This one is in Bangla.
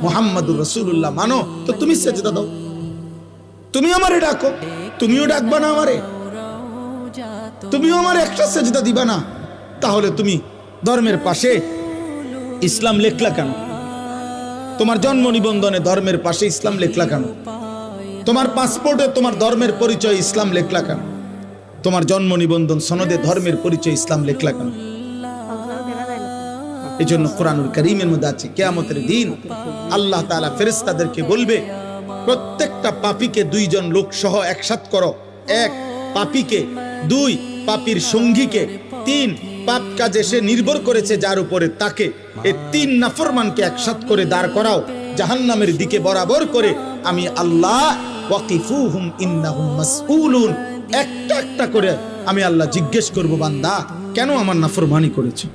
মুহাম্মাদুর রাসূলুল্লাহ মানো, তো তুমি সেজদা দাও। তুমি আমারে ডাকো, তুমিও ডাকবা না আমারে, তুমিও আমার একটা সেজদা দিবা না, তাহলে তুমি ধর্মের পাশে ইসলাম লেখলা কেন? তোমার জন্ম নিবন্ধনে ধর্মের পাশে ইসলাম লেখলা কেন? তোমার পাসপোর্টে তোমার ধর্মের পরিচয় ইসলাম লেখলা কেন? তোমার জন্ম নিবন্ধন সনদে ধর্মের পরিচয় ইসলাম লেখলা কেন? এই জন্য কোরআনুল কারীমের মধ্যে আছে, কিয়ামতের দিন আল্লাহ তাআলা ফেরেশতাদেরকে বলবে, প্রত্যেকটা পাপীকে দুইজন লোক সহ একসাথ করো। এক, পাপীকে; দুই, পাপীর সঙ্গীকে; তিন, পাপ কাজে সে নির্ভর করেছে যার উপরে তাকে। এই তিন নাফরমানকে একসাথ করে দাঁড় করাও জাহান্নামের দিকে বরাবর করে। আমি আল্লাহ ওয়াকিফুহুম ইন্নাহুম মাসউলুন, একটা একটা করে আমি আল্লাহ জিজ্ঞেস করব, বান্দা কেন আমার নাফরমানি করেছো?